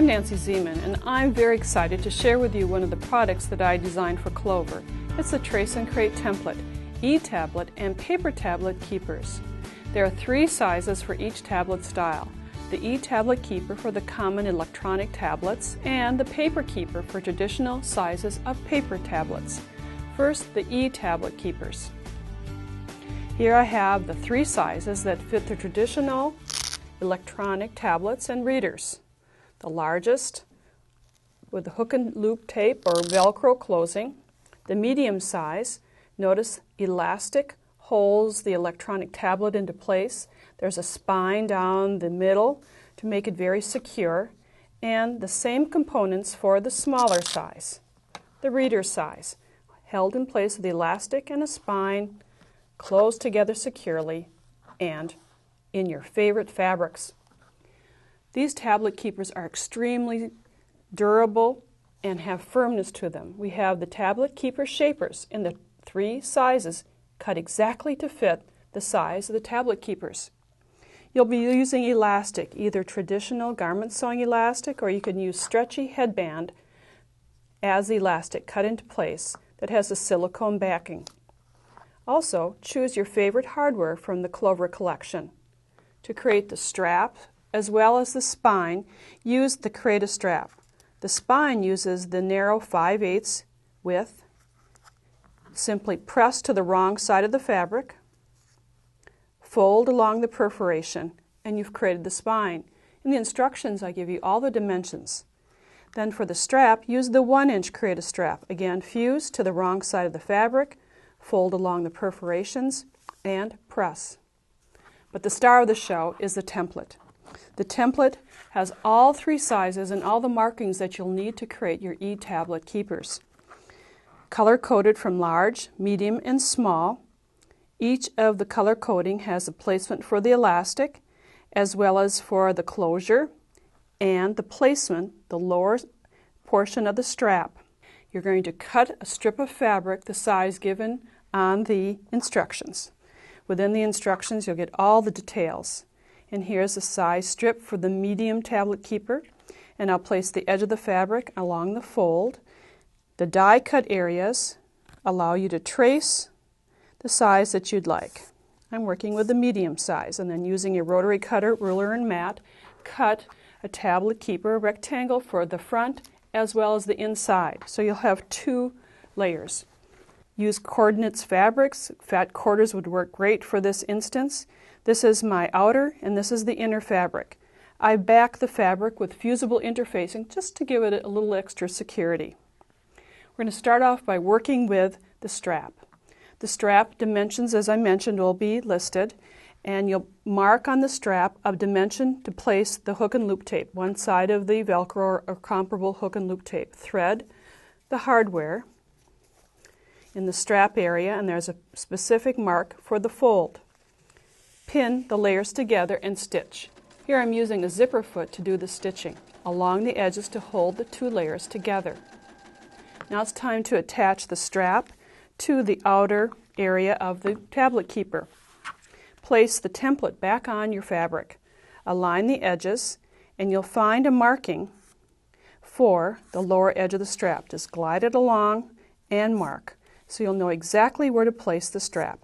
I'm Nancy Zeman, and I'm very excited to share with you one of the products that I designed for Clover. It's the Trace and Create template, e-tablet, and paper tablet keepers. There are 3 sizes for each tablet style: the e-tablet keeper for the common electronic tablets and the paper keeper for traditional sizes of paper tablets. First, the e-tablet keepers. Here I have the 3 sizes that fit the traditional electronic tablets and readers. The largest with the hook and loop tape or velcro closing. The medium size, notice elastic holds the electronic tablet into place. There's a spine down the middle to make it very secure, and the same components for the smaller size. The reader size, held in place with the elastic and a spine, closed together securely, and in your favorite fabrics. These tablet keepers are extremely durable and have firmness to them. We have the tablet keeper shapers in the 3 sizes cut exactly to fit the size of the tablet keepers. You'll be using elastic, either traditional garment sewing elastic, or you can use stretchy headband as elastic cut into place that has a silicone backing. Also, choose your favorite hardware from the Clover collection. To create the strap as well as the spine, use the Create a Strap. The spine uses the narrow 5/8 width. Simply press to the wrong side of the fabric, fold along the perforation, and you've created the spine. In the instructions I give you all the dimensions. Then for the strap, use the 1-inch Create a Strap. Again, fuse to the wrong side of the fabric, fold along the perforations, and press. But the star of the show is the template. The template has all 3 sizes and all the markings that you'll need to create your e-tablet keepers. Color-coded from large, medium, and small. Each of the color coding has a placement for the elastic, as well as for the closure and the placement, the lower portion of the strap. You're going to cut a strip of fabric the size given on the instructions. Within the instructions, you'll get all the details. And here's a size strip for the medium tablet keeper, and I'll place the edge of the fabric along the fold. The die cut areas allow you to trace the size that you'd like. I'm working with the medium size, and then using a rotary cutter, ruler, and mat, cut a tablet keeper rectangle for the front as well as the inside. So you'll have 2 layers. Use coordinates fabrics. Fat quarters would work great for this instance. This is my outer and this is the inner fabric. I back the fabric with fusible interfacing just to give it a little extra security. We're going to start off by working with the strap. The strap dimensions, as I mentioned, will be listed, and you'll mark on the strap a dimension to place the hook and loop tape, one side of the velcro or comparable hook and loop tape. Thread the hardware in the strap area, and there's a specific mark for the fold. Pin the layers together and stitch. Here I'm using a zipper foot to do the stitching along the edges to hold the 2 layers together. Now it's time to attach the strap to the outer area of the tablet keeper. Place the template back on your fabric. Align the edges, and you'll find a marking for the lower edge of the strap. Just glide it along and mark, so you'll know exactly where to place the strap.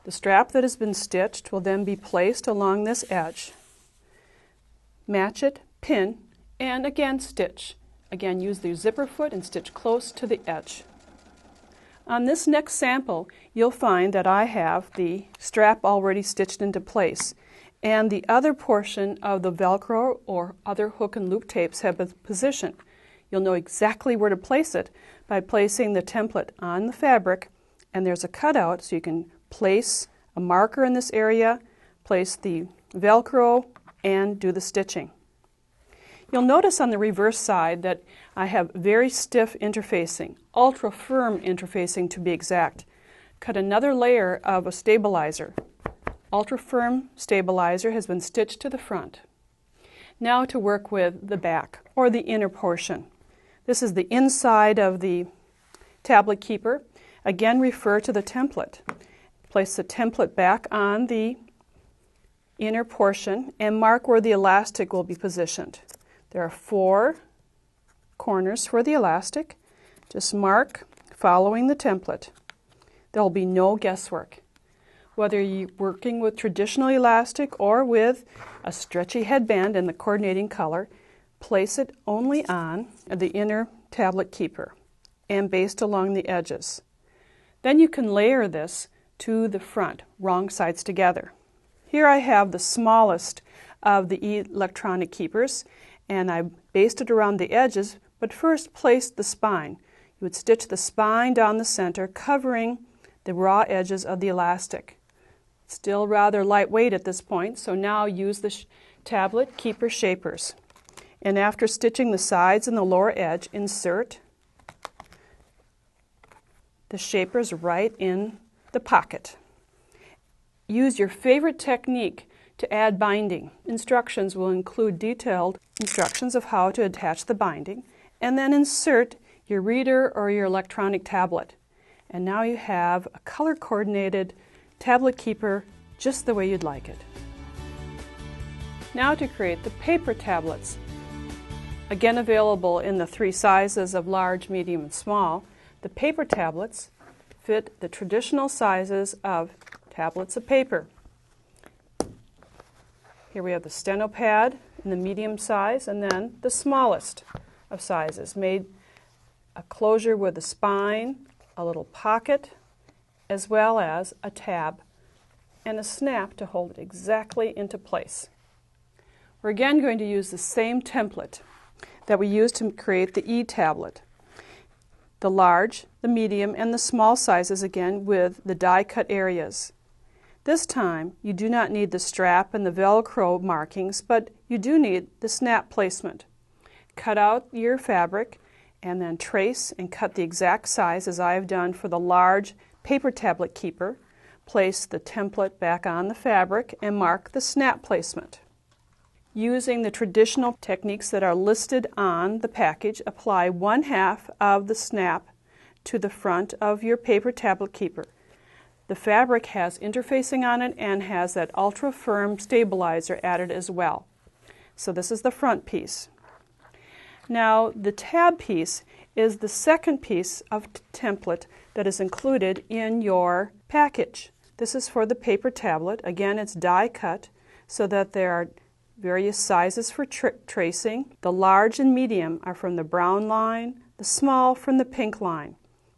The strap that has been stitched will then be placed along this edge. Match it, pin, and again stitch. Again, use the zipper foot and stitch close to the edge. On this next sample, you'll find that I have the strap already stitched into place, and the other portion of the Velcro or other hook and loop tapes have been positioned. You'll know exactly where to place it by placing the template on the fabric, and there's a cutout so you can place a marker in this area, place the Velcro, and do the stitching. You'll notice on the reverse side that I have very stiff interfacing, ultra firm interfacing to be exact. Cut another layer of a stabilizer. Ultra firm stabilizer has been stitched to the front. Now to work with the back or the inner portion. This is the inside of the tablet keeper. Again, refer to the template. Place the template back on the inner portion and mark where the elastic will be positioned. There are 4 corners for the elastic. Just mark following the template. There will be no guesswork. Whether you're working with traditional elastic or with a stretchy headband in the coordinating color, place it only on the inner tablet keeper and baste along the edges. Then you can layer this to the front, wrong sides together. Here I have the smallest of the electronic keepers, and I basted around the edges, but first placed the spine. You would stitch the spine down the center, covering the raw edges of the elastic. Still rather lightweight at this point, so now use the tablet keeper shapers. And after stitching the sides and the lower edge, insert the shapers right in the pocket. Use your favorite technique to add binding. Instructions will include detailed instructions of how to attach the binding, and then insert your reader or your electronic tablet. And now you have a color-coordinated tablet keeper just the way you'd like it. Now to create the paper tablets. Again available in the 3 sizes of large, medium, and small, the paper tablets fit the traditional sizes of tablets of paper. Here we have the steno pad in the medium size, and then the smallest of sizes, made a closure with a spine, a little pocket, as well as a tab and a snap to hold it exactly into place. We're again going to use the same template that we used to create the e-tablet. The large, the medium, and the small sizes again with the die cut areas. This time you do not need the strap and the velcro markings, but you do need the snap placement. Cut out your fabric and then trace and cut the exact size as I have done for the large paper tablet keeper. Place the template back on the fabric and mark the snap placement. Using the traditional techniques that are listed on the package, apply 1/2 of the snap to the front of your paper tablet keeper. The fabric has interfacing on it and has that ultra firm stabilizer added as well. So this is the front piece. Now the tab piece is the second piece of template that is included in your package. This is for the paper tablet. Again, it's die cut so that there are various sizes for tracing. The large and medium are from the brown line, the small from the pink line.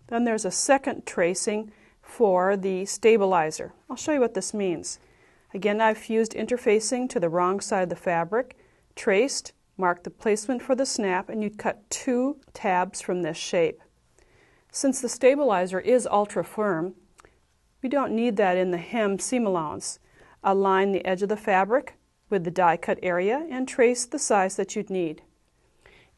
Then there's a second tracing for the stabilizer. I'll show you what this means. Again, I've fused interfacing to the wrong side of the fabric, traced, marked the placement for the snap, and you'd cut 2 tabs from this shape. Since the stabilizer is ultra firm, we don't need that in the hem seam allowance. Align the edge of the fabric with the die cut area and trace the size that you'd need.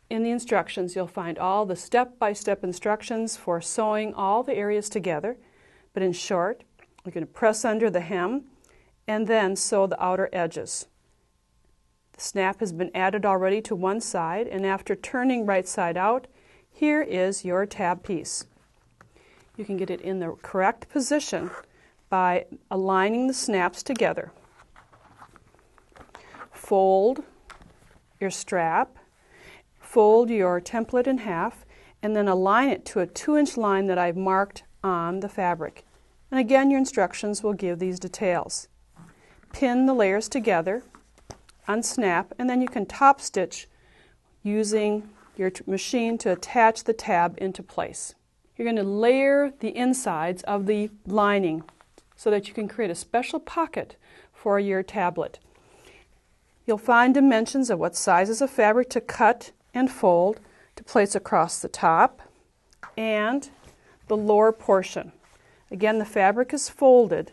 In the instructions you'll find all the step-by-step instructions for sewing all the areas together, but in short, you're going to press under the hem and then sew the outer edges. The snap has been added already to one side, and after turning right side out, here is your tab piece. You can get it in the correct position by aligning the snaps together. Fold your strap, fold your template in half, and then align it to a 2-inch line that I've marked on the fabric. And again, your instructions will give these details. Pin the layers together, unsnap, and then you can top stitch using your machine to attach the tab into place. You're going to layer the insides of the lining so that you can create a special pocket for your tablet. You'll find dimensions of what sizes of fabric to cut and fold to place across the top and the lower portion. Again, the fabric is folded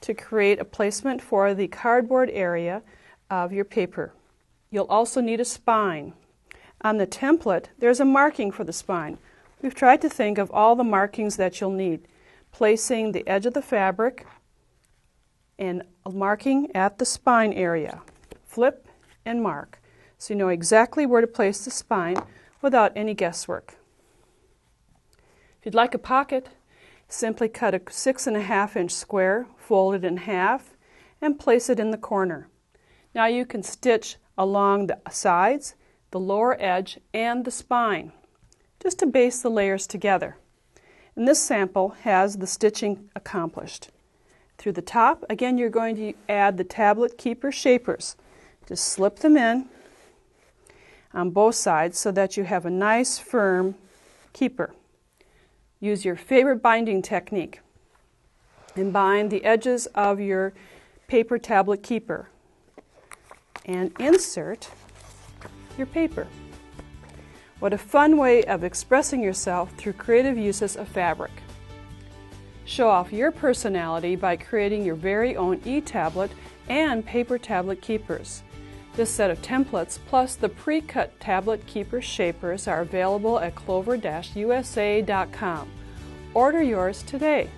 to create a placement for the cardboard area of your paper. You'll also need a spine. On the template, there's a marking for the spine. We've tried to think of all the markings that you'll need, placing the edge of the fabric and marking at the spine area. Flip and mark so you know exactly where to place the spine without any guesswork. If you'd like a pocket, simply cut a 6.5-inch square, fold it in half, and place it in the corner. Now you can stitch along the sides, the lower edge, and the spine, just to base the layers together. And this sample has the stitching accomplished. Through the top, again, you're going to add the tablet keeper shapers. Just slip them in on both sides so that you have a nice firm keeper. Use your favorite binding technique and bind the edges of your paper tablet keeper and insert your paper. What a fun way of expressing yourself through creative uses of fabric. Show off your personality by creating your very own e-tablet and paper tablet keepers. This set of templates plus the pre-cut tablet keeper shapers are available at clover-usa.com. Order yours today.